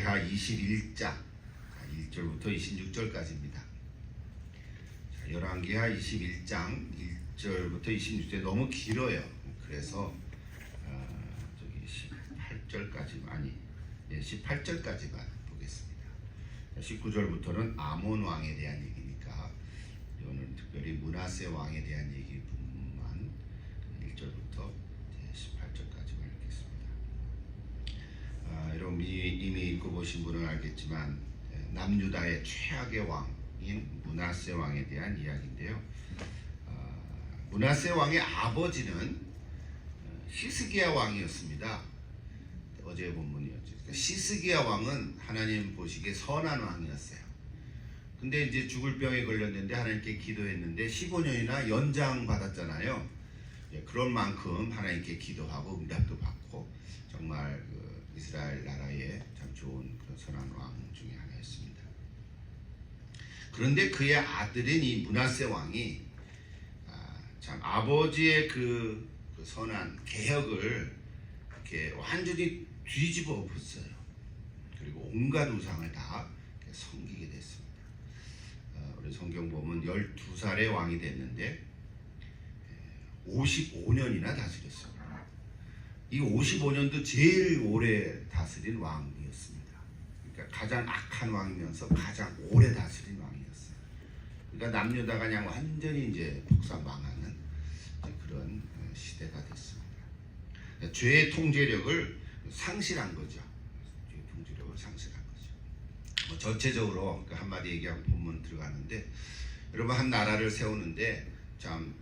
열왕기하 21장 1절부터 26절까지입니다. 열왕기하 21장 1절부터 26절 너무 길어요. 그래서 18절까지만 보겠습니다. 19절부터는 아몬 왕에 대한 얘기니까 이거는 특별히 므낫세 왕에 대한 얘기뿐만 1절부터 18절까지만 읽겠습니다. 여러분 이미 읽고 보신 분은 알겠지만 남유다의 최악의 왕인 므낫세 왕에 대한 이야기인데요. 므낫세 왕의 아버지는 히스기야 왕이었습니다. 어제 본문이었죠. 그러니까 히스기야 왕은 하나님 보시기에 선한 왕이었어요. 근데 이제 죽을 병에 걸렸는데 하나님께 기도했는데 15년이나 연장 받았잖아요. 그런 만큼 하나님께 기도하고 응답도 받고 정말 이스라엘 나라의 참 좋은 그런 선한 왕 중에 하나였습니다. 그런데 그의 아들인 이 므낫세 왕이 참 아버지의 그 선한 개혁을 이렇게 완전히 뒤집어 엎었어요. 그리고 온갖 우상을 다 섬기게 됐습니다. 우리 성경 보면 12살의 왕이 됐는데 55년이나 다스렸어요. 이 55년도 제일 오래 다스린 왕이었습니다. 그러니까 가장 악한 왕이면서 가장 오래 다스린 왕이었어요. 그러니까 남유다가 그냥 완전히 이제 폭삭망하는 그런 시대가 됐습니다. 죄의 통제력을 상실한 거죠. 죄의 통제력을 상실한 거죠. 전체적으로 한마디 얘기하고 본문 들어가는데, 여러분 한 나라를 세우는데 참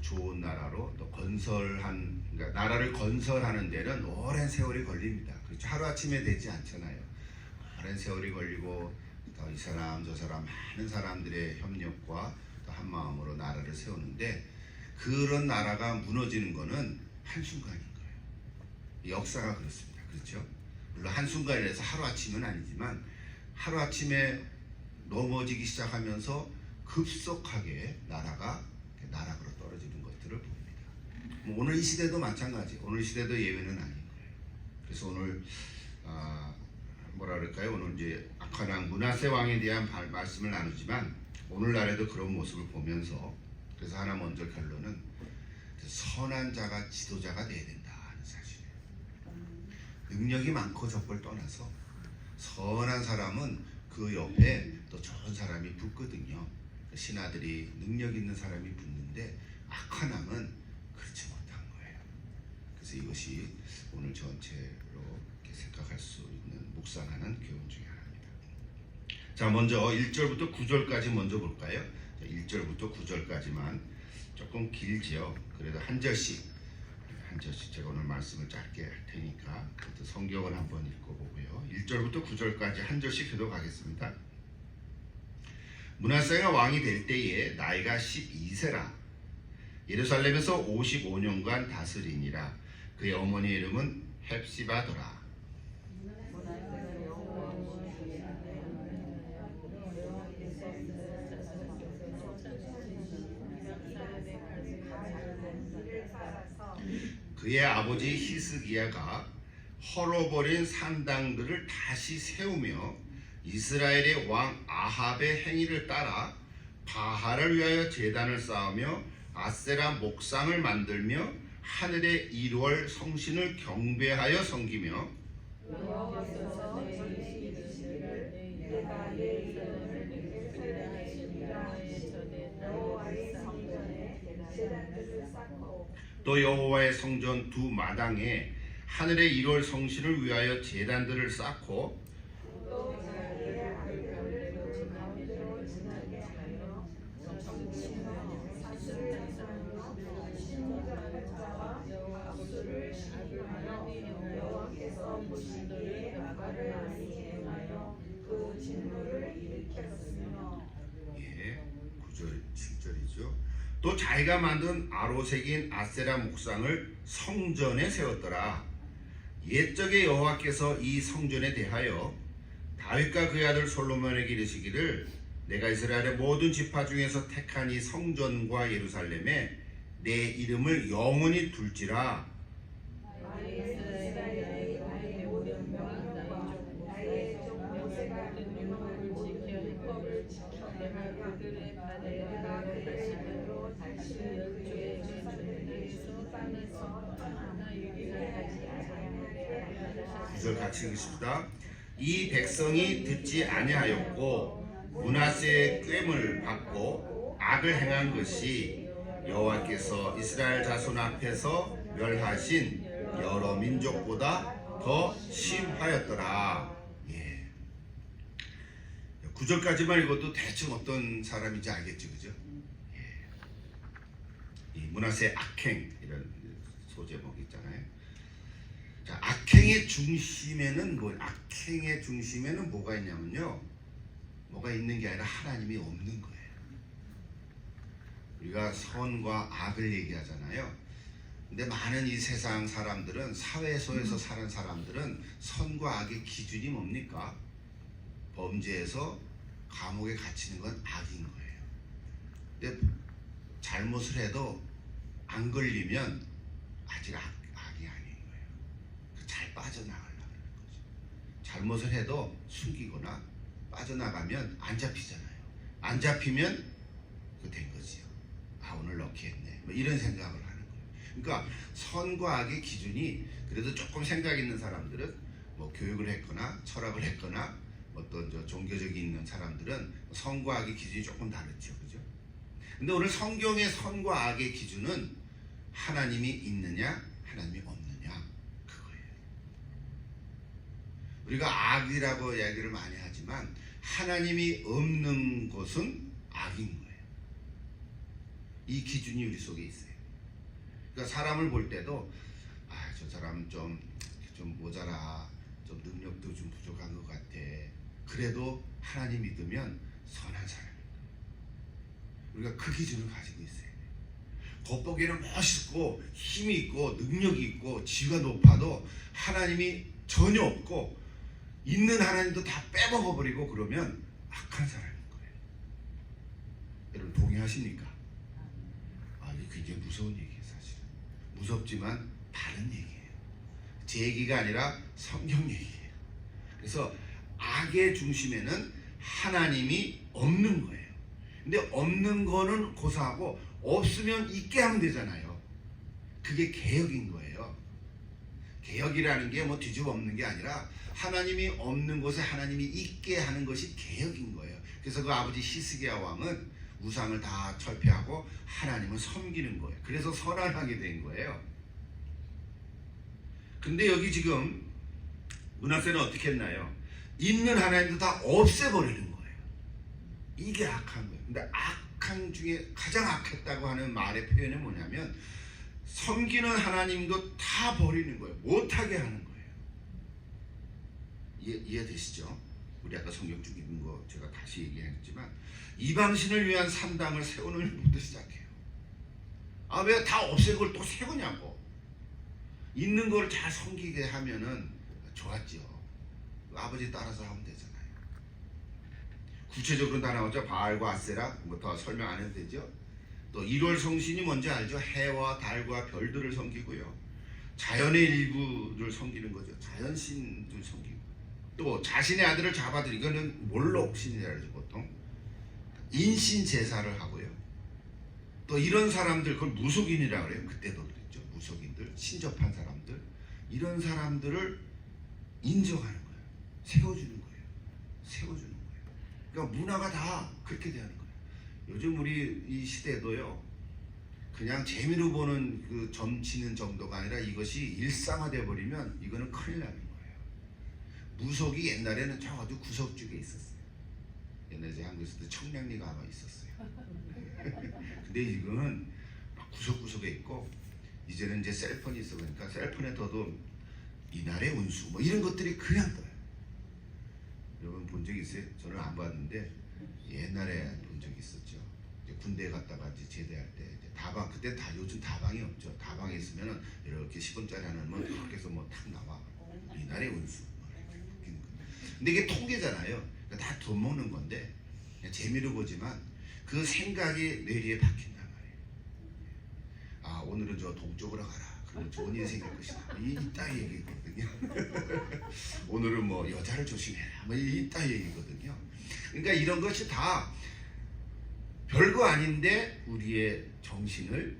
좋은 나라로 또 그러니까 나라를 건설하는 데는 오랜 세월이 걸립니다. 그렇죠? 하루아침에 되지 않잖아요. 오랜 세월이 걸리고 또 이 사람 저 사람 많은 사람들의 협력과 또 한 마음으로 나라를 세우는데, 그런 나라가 무너지는 거는 한순간인 거예요. 역사가 그렇습니다. 그렇죠? 물론 한순간이라서 하루아침은 아니지만 하루아침에 넘어지기 시작하면서 급속하게 나라가 나락으로 떨어지는 것들을 봅니다. 오늘 이 시대도 마찬가지. 오늘 시대도 예외는 아닌 거예요. 그래서 오늘 뭐라 그럴까요? 오늘 이제 악한 왕 므낫세 왕에 대한 말씀을 나누지만 오늘날에도 그런 모습을 보면서, 그래서 하나 먼저 결론은 선한 자가 지도자가 돼야 된다 하는 사실이에요. 능력이 많고 적을 떠나서 선한 사람은 그 옆에 또 좋은 사람이 붙거든요. 신하들이 능력 있는 사람이 붙는데 악한 왕은 그렇지 못한 거예요. 그래서 이것이 오늘 전체로 이렇게 생각할 수 있는 묵상하는 교훈 중에 하나입니다. 자, 먼저 1절부터 9절까지 먼저 볼까요? 1절부터 9절까지만 조금 길지요. 그래도 한 절씩 제가 오늘 말씀을 짧게 할 테니까 성경을 한번 읽어보고요. 1절부터 9절까지 한 절씩 해독하겠습니다. 므낫세가 왕이 될 때에 나이가 12세라. 예루살렘에서 55년간 다스리니라. 그의 어머니의 이름은 헵시바더라. 그의 아버지 히스기야가 헐어버린 산당들을 다시 세우며 이스라엘의 왕 아합의 행위를 따라 바알을 위하여 제단을 쌓으며 아세라 목상을 만들며 하늘의 1월 성신을 경배하여 섬기며 또 여호와의 성전 두 마당에 하늘의 1월 성신을 위하여 제단들을 쌓고 또 자기가 만든 아로색인 아세라 목상을 성전에 세웠더라. 옛적에 여호와께서 이 성전에 대하여 다윗과 그의 아들 솔로몬에게 이르시기를 내가 이스라엘의 모든 지파 중에서 택한 이 성전과 예루살렘에 내 이름을 영원히 둘지라. 구절 같이 읽습니다. 이 백성이 듣지 아니하였고 므낫세의 꾀을 받고 악을 행한 것이 여호와께서 이스라엘 자손 앞에서 멸하신 여러 민족보다 더 심하였더라. 예. 9절까지만 읽어도 대충 어떤 사람인지 알겠죠, 그죠? 예. 이 므낫세의 악행 이런 소제목 있잖아요. 자, 악행의 중심에는 뭐가 있냐면요, 뭐가 있는 게 아니라 하나님이 없는 거예요. 우리가 선과 악을 얘기하잖아요. 근데 많은 이 세상 사람들은, 사회에서 사는 사람들은 선과 악의 기준이 뭡니까? 범죄에서 감옥에 갇히는 건 악인 거예요. 근데 잘못을 해도 안 걸리면 아직 악이 아닌 거예요. 잘 빠져나가려고 하는 거죠. 잘못을 해도 숨기거나 빠져나가면 안 잡히잖아요. 안 잡히면 그 된 거지요. 아, 오늘 럭키했네, 뭐 이런 생각을 하는 거예요. 그러니까 선과 악의 기준이, 그래도 조금 생각 있는 사람들은 뭐 교육을 했거나 철학을 했거나 어떤 종교적이 있는 사람들은 선과 악의 기준이 조금 다르죠, 그죠? 근데 오늘 성경의 선과 악의 기준은 하나님이 있느냐 하나님이 없느냐, 그거예요. 우리가 악이라고 이야기를 많이 하지만 하나님이 없는 것은 악인 거예요. 이 기준이 우리 속에 있어요. 그러니까 사람을 볼 때도 저 사람 좀 모자라, 좀 능력도 좀 부족한 것 같아. 그래도 하나님 믿으면 선한 사람입니다. 우리가 그 기준을 가지고 있어요. 겉보기에는 멋있고 힘이 있고 능력이 있고 지위가 높아도 하나님이 전혀 없고 있는 하나님도 다 빼먹어버리고 그러면 악한 사람인 거예요. 여러분 동의하십니까? 이게 굉장히 무서운 얘기예요. 사실은 무섭지만 다른 얘기예요. 제 얘기가 아니라 성경 얘기예요. 그래서 악의 중심에는 하나님이 없는 거예요. 근데 없는 거는 고사하고 없으면 있게 하면 되잖아요. 그게 개혁인 거예요. 개혁이라는 게 뭐 뒤집어 엎는 게 아니라 하나님이 없는 곳에 하나님이 있게 하는 것이 개혁인 거예요. 그래서 그 아버지 히스기야 왕은 우상을 다 철폐하고 하나님을 섬기는 거예요. 그래서 선언하게 된 거예요. 근데 여기 지금 므낫세는 어떻게 했나요? 있는 하나님도 다 없애버리는 거예요. 이게 악한 거예요. 근데 악한 중에 가장 악했다고 하는 말의 표현이 뭐냐면 섬기는 하나님도 다 버리는 거예요. 못하게 하는 거예요. 이해되시죠? 우리 아까 성경 중 읽은 거 제가 다시 얘기했지만 이방신을 위한 산당을 세우는 일부터 시작해요. 왜 다 없애고 또 세우냐고. 있는 거를 잘 섬기게 하면은 좋았죠. 아버지 따라서 하면 되잖아요. 구체적으로 다 나오죠. 바알과 아세라, 뭐 더 설명 안 해도 되죠. 또 1월 성신이 뭔지 알죠. 해와 달과 별들을 섬기고요. 자연의 일부를 섬기는 거죠. 자연신을 섬기고, 또 자신의 아들을 잡아들이, 이거는 몰록신이라고 하죠. 보통 인신 제사를 하고요. 또 이런 사람들, 그걸 무속인이라고 그래요. 그때도 그랬죠. 무속인들, 신접한 사람들, 이런 사람들을 인정하는 거예요. 세워주는 거예요. 세워주는 거예요. 그러니까 문화가 다 그렇게 되는 거예요. 요즘 우리 이 시대도요, 그냥 재미로 보는 그 점치는 정도가 아니라 이것이 일상화돼 버리면 이거는 큰일 나는 거예요. 무속이 옛날에는 저 어디 구석쪽에 있었어요. 옛날에 제 한국에 있을 때 청량리가 아마 있었어요. 근데 지금은 막 구석구석에 있고, 이제는 이제 셀폰이 있어 보니까 셀폰에 떠도 이날의 운수 뭐 이런 것들이 그냥 떠요. 여러분 본 적 있어요? 저는 안 봤는데 옛날에 본 적이 있었죠. 이제 군대에 갔다가 이제 제대할 때 이제 다방, 그때 다, 요즘 다방이 없죠. 다방에 있으면은 이렇게 10원짜리 하나는 뭐 밖에서 뭐 탁 나와. 이날의 운수. 근데 이게 통계잖아요. 그러니까 다 돈 먹는 건데 그냥 재미로 보지만 그 생각이 뇌리에 박힌단 말이에요. 오늘은 저 동쪽으로 가라. 그러면 좋은 일이 생길 것이다. 이따 얘기거든요. 오늘은 뭐 여자를 조심해라. 뭐 이따 얘기거든요. 그러니까 이런 것이 다 별거 아닌데 우리의 정신을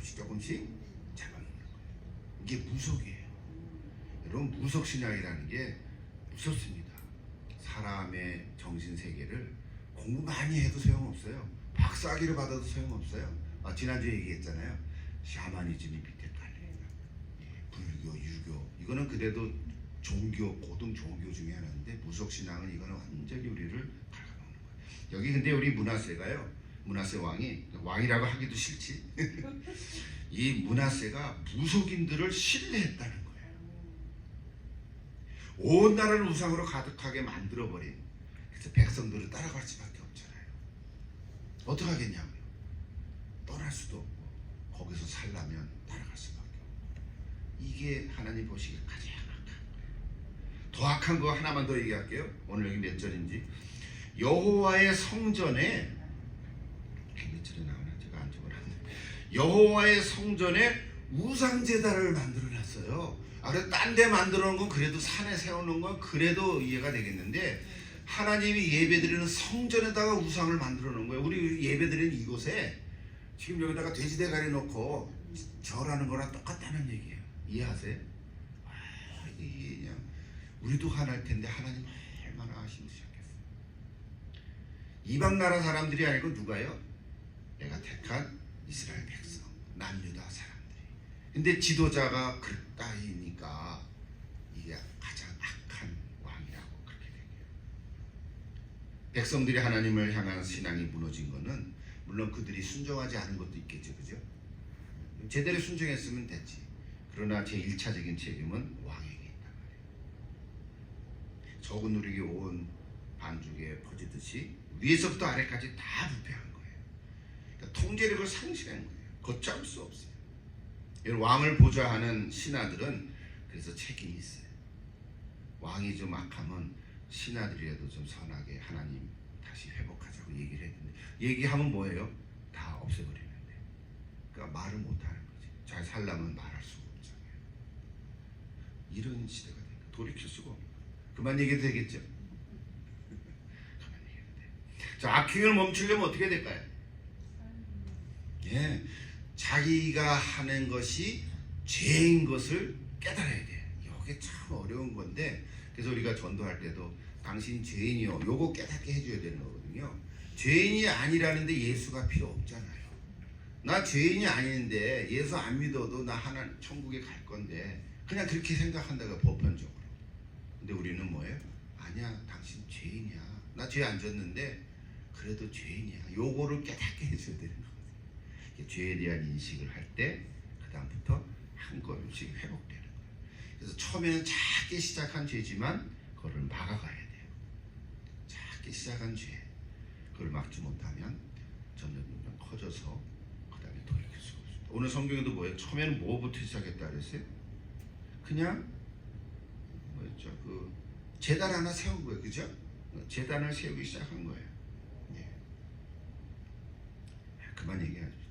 조금씩 잡아먹는 거예요. 이게 무속이에요. 여러분, 무속신앙이라는 게 무섭습니다. 사람의 정신세계를 공부 많이 해도 소용없어요. 박사학위를 받아도 소용없어요. 지난주에 얘기했잖아요. 샤머니즘이 밑에 깔려요. 불교, 유교, 이거는 그래도 종교, 고등 종교 중에 하나인데 무속신앙은 이거는 완전히 우리를 갉아먹는 거예요. 여기 근데 우리 문하세가요, 문하세 왕이라고 하기도 싫지. 이 문하세가 무속인들을 신뢰했다는 거예요. 온 나라를 우상으로 가득하게 만들어버린, 그래서 백성들을 따라갈 수밖에 없잖아요. 어떻게 하겠냐고요. 떠날 수도 없고 거기서 살려면 따라갈 수밖에 없고. 이게 하나님 보시기에 가장 악한 거예요. 더 악한 거 하나만 더 얘기할게요. 오늘 여기 몇 절인지. 여호와의 성전에, 몇 절에 나오나 제가 안 적어놨는데, 여호와의 성전에 우상제단을 만들어놨어요. 그래도 딴 데 만들어 놓은 건, 그래도 산에 세워놓은 건 그래도 이해가 되겠는데, 하나님이 예배드리는 성전에다가 우상을 만들어 놓은 거예요. 우리 예배드리는 이곳에 지금 여기다가 돼지 대가리 놓고 절하는 거랑 똑같다는 얘기예요. 이해하세요? 이게 그냥 우리도 화날 텐데 하나님 얼마나 힘드셨겠어요. 이방 나라 사람들이 아니고 누가요? 내가 택한 이스라엘 백성, 남유다 사람들이. 근데 지도자가 그따위니까 이게 가장 악한 왕이라고 그렇게 얘기해요. 백성들이 하나님을 향한 신앙이 무너진 거는 물론 그들이 순종하지 않은 것도 있겠죠, 그죠? 제대로 순종했으면 됐지. 그러나 제1차적인 책임은 왕에게 있단 말이에요. 적은 누리기 온 반죽에 퍼지듯이 위에서부터 아래까지 다 부패한 거예요. 그러니까 통제력을 상실한 거예요. 걷잡을 수 없어요. 왕을 보좌하는 신하들은 그래서 책임이 있어요. 왕이 좀 악하면 신하들이라도 좀 선하게 하나님 다시 회복하자고 얘기를 했는데, 얘기하면 뭐예요? 다 없애버리는데. 그러니까 말을 못하는 거지. 잘 살려면 말할 수가 없잖아요. 이런 시대가 되니까 돌이킬 수가 없는 거예요. 그만 얘기해도 되겠죠? 그만 얘기해도 돼요. 자, 악행을 멈추려면 어떻게 될까요? 예, 자기가 하는 것이 죄인 것을 깨달아야 돼요. 이게 참 어려운 건데, 그래서 우리가 전도할 때도 당신 죄인이요, 요거 깨닫게 해줘야 되는 거거든요. 죄인이 아니라는데 예수가 필요 없잖아요. 나 죄인이 아닌데 예수 안 믿어도 나 하나님 천국에 갈 건데, 그냥 그렇게 생각한다고 보편적으로. 근데 우리는 뭐예요? 아니야, 당신 죄인이야. 나 죄 안 졌는데 그래도 죄인이야. 요거를 깨닫게 해줘야 되는 거거든요. 죄에 대한 인식을 할 때 그 다음부터 한 걸음씩 회복되는 거예요. 그래서 처음에는 작게 시작한 죄지만 그거를 막아가야 돼요. 작게 시작한 죄, 그걸 막지 못하면 점점 커져서 그 다음에 돌이킬 수가 없습니다. 오늘 성경에도 뭐예요? 처음에는 뭐부터 시작했다 그랬어요? 그냥 뭐였죠? 그 제단 하나 세운 거예요, 그죠? 제단을 세우기 시작한 거예요. 예. 그만 얘기하십시다.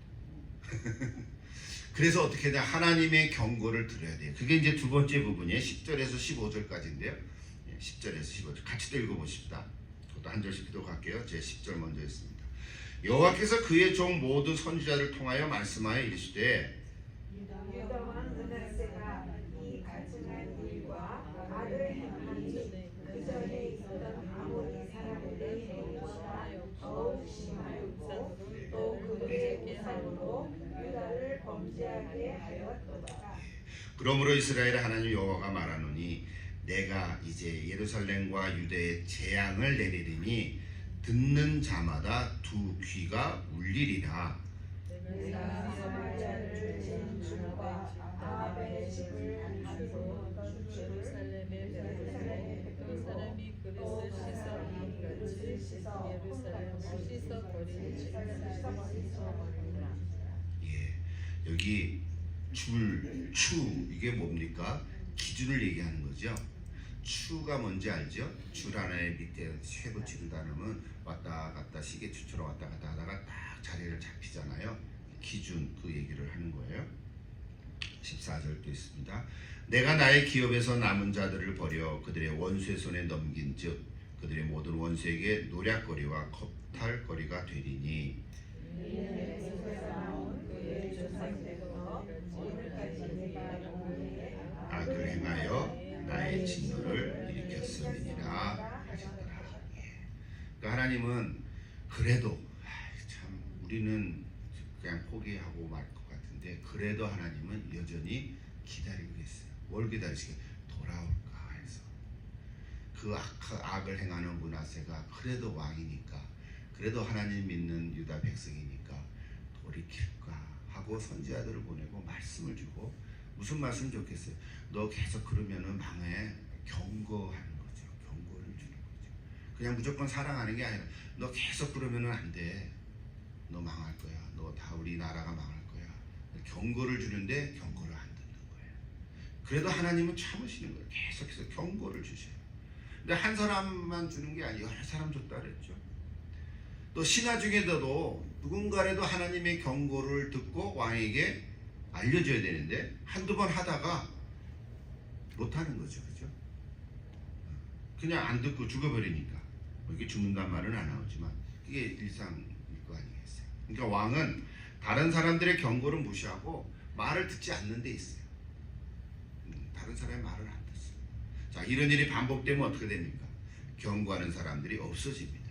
그래서 어떻게 해야 돼? 하나님의 경고를 들어야 돼요. 그게 이제 두 번째 부분이에요. 10절에서 15절까지인데요. 10절에서 15절 같이 또 읽어보십시다. 저도 한 절씩 기도할게요. 제 10절 먼저 했습니다. 여호와께서 그의 종 모든 선지자를 통하여 말씀하여 이르시되, 유다왕 므낫세가 이 가증한 일과 악을 행하니 그 전에 있었던 아모리 사람들의 행위보다 더욱 심하였고, 또 그들의 우상으로 유다를 범죄하게 하였도다. 그러므로 이스라엘 하나님 여호와가 말하노니, 내가 이제 예루살렘과 유대에 재앙을 내리리니 듣는 자마다 두 귀가 울리리라. 내가 사마리아를 진주와 아합의 집을 가지고 예루살렘에 사람이 그릇을 씻어 예루살렘을 씻어버리니라. 예, 여기 추 이게 뭡니까? 기준을 얘기하는 거죠. 추가 뭔지 알죠? 줄 하나의 밑에 세 붙이는 단어는 왔다 갔다 시계추처럼 왔다 갔다 하다가 딱 자리를 잡히잖아요. 기준, 그 얘기를 하는 거예요. 14절도 있습니다. 내가 나의 기업에서 남은 자들을 버려 그들의 원수의 손에 넘긴즉 그들의 모든 원수에게 노략거리와 겁탈거리가 되리니. 이는 에서에서 나온 그의 조상 때부터 오늘까지 내가 너희에게 악을 행하여 나의 진노를 일으켰음이니라 하셨더라. 예. 그러니까 하나님은 그래도 참 우리는 그냥 포기하고 말 것 같은데 그래도 하나님은 여전히 기다리고 계세요. 뭘 기다리시게? 돌아올까 해서. 그 악을 행하는 므낫세가 그래도 왕이니까, 그래도 하나님 믿는 유다 백성이니까 돌이킬까 하고 선지자들을 보내고 말씀을 주고, 무슨 말씀 좋겠어요? 너 계속 그러면은 망해. 경고하는 거죠. 경고를 주는 거죠. 그냥 무조건 사랑하는 게 아니라 너 계속 그러면은 안 돼. 너 망할 거야. 너 다 우리 나라가 망할 거야. 경고를 주는데 경고를 안 듣는 거예요. 그래도 하나님은 참으시는 거예요. 계속해서 경고를 주셔요. 근데 한 사람만 주는 게 아니에요. 여러 사람 줬다 그랬죠. 또 신하 중에서도 누군가라도 하나님의 경고를 듣고 왕에게 알려줘야 되는데 한두 번 하다가 못하는 거죠. 그죠? 그냥 안 듣고 죽어버리니까. 이게 죽는단 말은 안 나오지만 그게 일상일 거 아니겠어요. 그러니까 왕은 다른 사람들의 경고를 무시하고 말을 듣지 않는 데 있어요. 다른 사람의 말을 안 듣어요. 자, 이런 일이 반복되면 어떻게 됩니까? 경고하는 사람들이 없어집니다.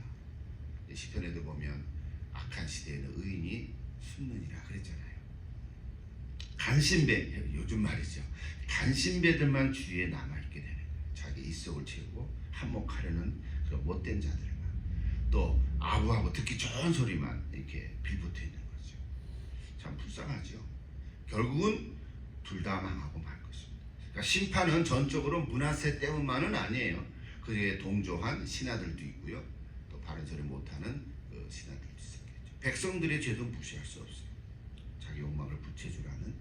시편에도 보면 악한 시대에는 의인이 숨느니라 그랬잖아요. 간신배, 요즘 말이죠. 간신배들만 주위에 남아있게 되는 거예요. 자기 입속을 채우고 한몫하려는 그런 못된 자들만, 또 아부하고 듣기 좋은 소리만 이렇게 빌붙어 있는 거죠. 참 불쌍하죠. 결국은 둘 다 망하고 말 것입니다. 그러니까 심판은 전적으로 므낫세 때문만은 아니에요. 그에 동조한 신하들도 있고요. 또 바른 소리 못하는 그 신하들도 있었겠죠. 백성들의 죄도 무시할 수 없어요. 자기 욕망을 부채질하는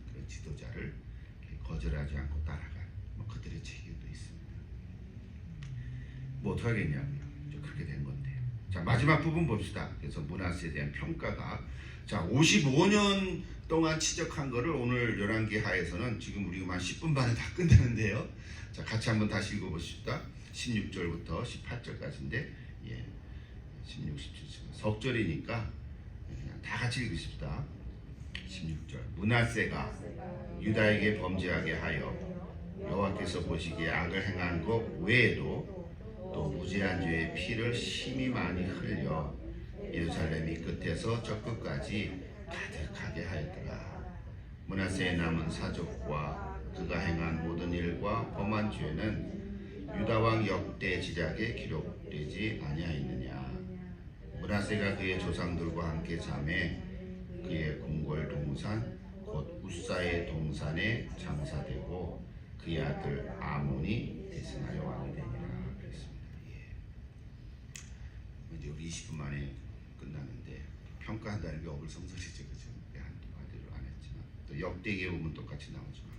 그런 지도자를 거절하지 않고 따라간 그들의 책임도 있습니다. 뭐 어떡하겠냐고요. 그렇게 된 건데. 자, 마지막 부분 봅시다. 그래서 므낫세에 대한 평가가, 자, 55년 동안 치적한 거를 오늘 11개 하에서는 지금 우리가 한 10분 반에 다 끝내는데요. 자, 같이 한번 다시 읽어보십시다. 16절부터 18절까지인데, 예, 16, 17절 석절이니까 그냥 다 같이 읽으십시다. 16절. 므낫세가 유다에게 범죄하게 하여 여호와께서 보시기에 악을 행한 것 외에도 또 무죄한 죄의 피를 심히 많이 흘려 예루살렘이 끝에서 저 끝까지 가득하게 하였더라. 므낫세의 남은 사족과 그가 행한 모든 일과 범한 죄는 유다왕 역대 지략에 기록되지 아니하였느냐. 므낫세가 그의 조상들과 함께 잠에 그의 궁궐 동산 곧 우사의 동산에 장사되고 그의 아들 아몬이 대승하여 왕이 되니라 그랬습니다. 예. 이제 우리 20분 만에 끝나는데 평가한다는 게 어불성설이죠, 그죠? 한두 마디로 안 했지만 또 역대기에 보면 똑같이 나오지만,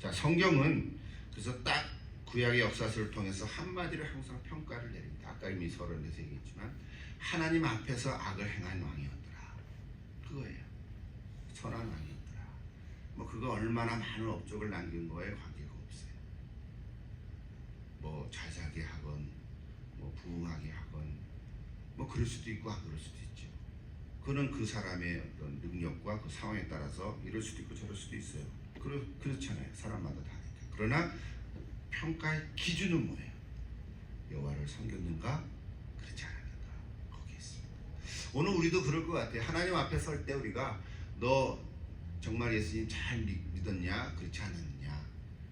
자, 성경은 그래서 딱 구약의 역사서를 통해서 한마디로 항상 평가를 내립니다. 아까 이미 서론에서 얘기했지만 하나님 앞에서 악을 행한 왕이었더라. 그거예요. 선한 왕이었더라. 뭐 그가 얼마나 많은 업적을 남긴 거에 관계가 없어요. 뭐 잘 살게 하건 뭐 부흥하게 하건 뭐 그럴 수도 있고 안 그럴 수도 있죠. 그는 그 사람의 어떤 능력과 그 상황에 따라서 이럴 수도 있고 저럴 수도 있어요. 그렇잖아요. 사람마다 다르니까. 그러나 평가의 기준은 뭐예요? 여호와를 섬겼는가? 그렇지 않았는가? 거기에 있습니다. 오늘 우리도 그럴 것 같아요. 하나님 앞에 설 때 우리가 너 정말 예수님 잘 믿었냐? 그렇지 않았느냐?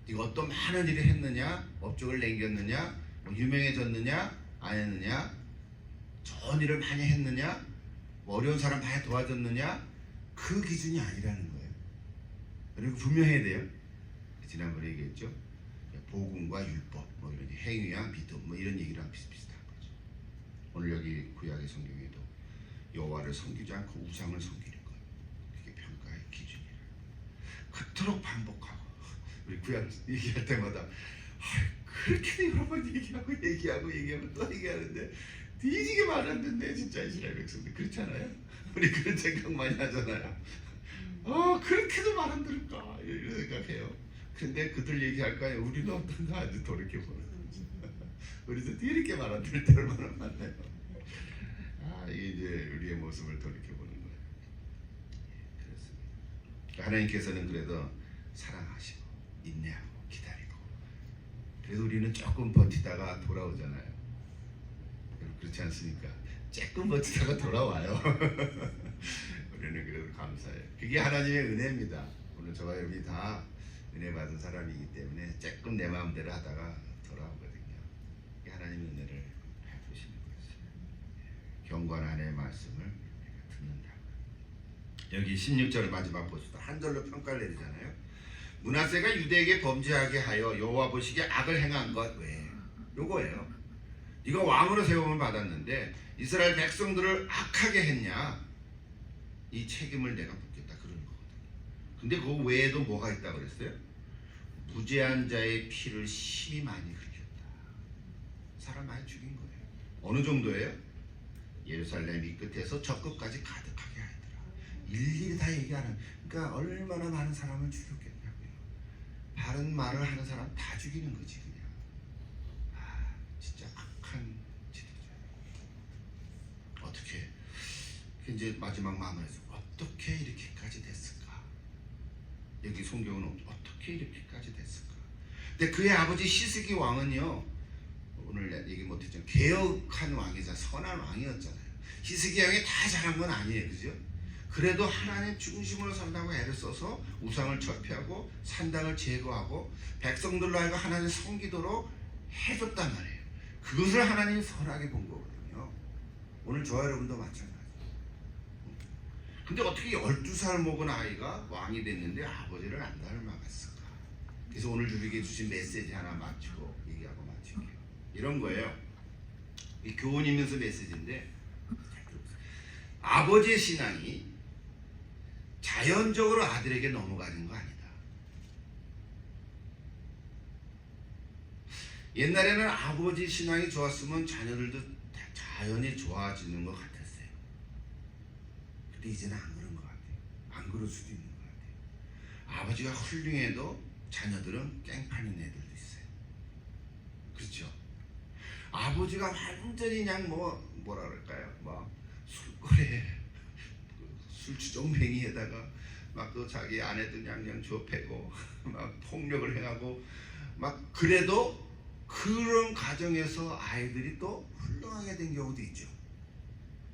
네가 어떤 많은 일을 했느냐? 업적을 남겼느냐? 뭐 유명해졌느냐? 안 했느냐? 좋은 일을 많이 했느냐? 뭐 어려운 사람 많이 도와줬느냐? 그 기준이 아니라는 거예요. 그리고 분명해야 돼요. 지난번에 얘기했죠. 복음과 율법, 뭐 이런 행위와 믿음, 뭐 이런 얘기랑 비슷비슷한 거죠. 오늘 여기 구약의 성경에도 여호와를 섬기지 않고 우상을 섬기는 것, 그게 평가의 기준이라. 그토록 반복하고 우리 구약 얘기할 때마다 그렇게 여러 번 얘기하고 또 얘기하는데 뒤지게 말 안 듣네 진짜 이스라엘 백성들. 그렇잖아요. 우리 그런 생각 많이 하잖아요. 그렇게도 말 안 들을까 이런 생각해요. 근데 그들 얘기할까요? 우리는 어떤가 아주 돌이켜보는 거죠. 우리도 이렇게 말 안 들을 때 얼마나 많나요? 이게 이제 우리의 모습을 돌이켜보는 거예요. 그렇습니다. 하나님께서는 그래도 사랑하시고 인내하고 기다리고, 그래도 우리는 조금 버티다가 돌아오잖아요. 그렇지 않습니까? 조금 버티다가 돌아와요. 우리는 그래도 감사해요. 그게 하나님의 은혜입니다. 오늘 저와 여러분이 다 은혜 받은 사람이기 때문에 조금 내 마음대로 하다가 돌아오거든요. 이게 하나님의 은혜를 베푸시는 거죠. 경건한의 말씀을 듣는다. 여기 16절 마지막 보시다. 한 절로 평가를 내리잖아요. 므낫세가 유대에게 범죄하게 하여 여호와 보시기에 악을 행한 것 왜? 요거예요. 네가 왕으로 세움을 받았는데 이스라엘 백성들을 악하게 했냐? 이 책임을 내가 묻겠다 그러는 거거든요. 근데 그 외에도 뭐가 있다고 그랬어요? 무죄한 자의 피를 심히 많이 흘렸다. 사람 많이 죽인 거예요. 어느 정도예요? 예루살렘 이 끝에서 저 끝까지 가득하게 하더라. 일일이 다 얘기하는. 그러니까 얼마나 많은 사람을 죽였겠냐고요. 바른 말을 하는 사람 다 죽이는 거지 그냥. 진짜 악한 지도자. 어떻게 이제 마지막 마무리에서 어떻게 이렇게까지 됐을까? 여기 성경은 어떻게 이렇게까지 됐을까? 근데 그의 아버지 시스기 왕은요, 오늘 얘기 못했지만 개혁한 왕이자 선한 왕이었잖아요. 시스기 왕이 다 잘한 건 아니에요, 그죠? 그래도 하나님 중심으로 산다고 애를 써서 우상을 철폐하고 산당을 제거하고 백성들로 하여금 하나님 섬기도록 해줬단 말이에요. 그것을 하나님이 선하게 본 거거든요. 오늘 저와 여러분도 마찬가지예요. 근데 어떻게 12살 먹은 아이가 왕이 됐는데 아버지를 안 닮아갔을까? 그래서 오늘 우리에게 주신 메시지 하나 맞추고 얘기하고 마칠게요. 이런 거예요. 이 교훈이면서 메시지인데, 아버지의 신앙이 자연적으로 아들에게 넘어가는 거 아니다. 옛날에는 아버지 신앙이 좋았으면 자녀들도 자연히 좋아지는 것 같았어요. 근데 이제는 안 그런 것 같아요. 안 그럴 수도 있는 것 같아요. 아버지가 훌륭해도 자녀들은 깽판인 애들도 있어요. 그렇죠? 아버지가 완전히 그냥 뭐라 그럴까요? 막 술거래, 술주정뱅이에다가 막 또 자기 아내들 양양 좁히고 막 폭력을 행하고 막 그래도 그런 가정에서 아이들이 또 훌륭하게 된 경우도 있죠.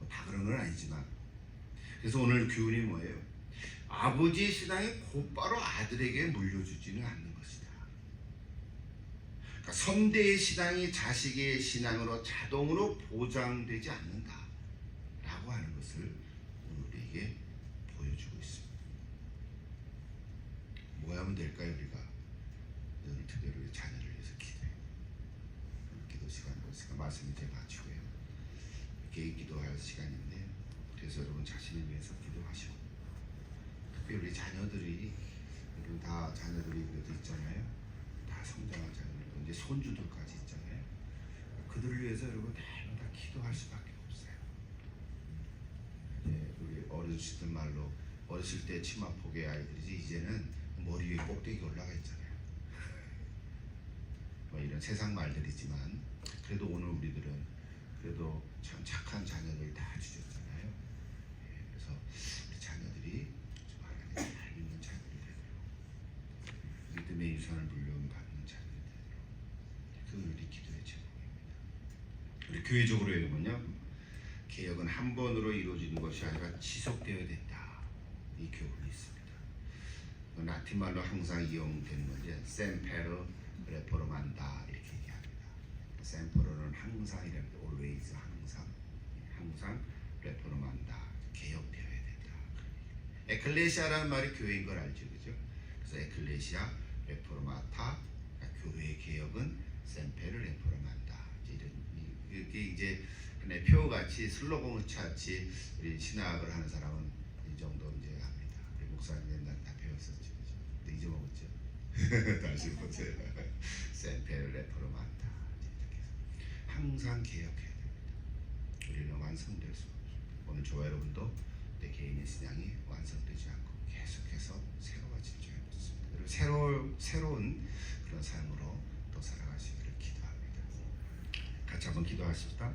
다 그런 건 아니지만. 그래서 오늘 교훈이 뭐예요? 아버지의 신앙이 곧바로 아들에게 물려주지는 않는 것이다. 그러니까 선대의 신앙이 자식의 신앙으로 자동으로 보장되지 않는다 라고 하는 것을 오늘 우리에게 보여주고 있습니다. 뭐 하면 될까요? 우리가 오늘 특별히 우리 자녀를 위해서 기도해요. 기도 시간 말씀 이제 마치고요. 개인 기도할 시간인데, 그래서 여러분 자신을 위해서 기도하시고, 특별히 우리 자녀들이, 여러분 다 자녀들이 그래도 있잖아요. 다 성장한 자녀들, 이제 손주들까지 있잖아요. 그들을 위해서 여러분 다 기도할 수밖에 없어요. 이제 우리 어르신들 말로 어렸을 때 치마폭의 아이들이지 이제는 머리 위에 꼭대기 올라가 있잖아요. 뭐 이런 세상 말들이지만 그래도 오늘 우리들은 그래도 참 착한 자녀들 다 주셨잖아요. 그래서 우리 자녀들이 좀 하나님 잘 믿는 자녀들이 되도록, 믿음의 유산을 물려받는 자녀들이 되도록, 그 우리 기도의 제목입니다. 우리 교회적으로 여러분요, 개혁은 한 번으로 이루어지는 것이 아니라 지속되어야 된다. 이 교훈이 있습니다. 라틴 말로 항상 이용되는 건데, 셈페르 레포르만다 이렇게 얘기합니다. 셈페르는 항상이랍니다. always, 항상 레포르만다, 개혁되어야 된다. 에클레시아라는 말이 교회인 걸 알죠, 그죠? 그래서 에클레시아 레포르마타, 그러니까 교회의 개혁은 셈페르 레포르만다. 이게 이제 그냥 표같이 슬로건 같이 우리 신학을 하는 사람은 이 정도 이제 합니다. 우리 목사님 옛날 다 배웠었죠, 그죠? 근데 잊어먹었죠. 다시 보세요. 셈페르 레포르만다. 항상 개혁해야 됩니다. 우리는 완성될 수 없습니다. 오늘 저와 여러분도 내 개인의 신앙이 완성되지 않고 계속해서 새로워질 줄 믿습니다. 그리고 새로운 그런 삶으로 또 살아가시기를 기도합니다. 같이 한번 기도하십시다.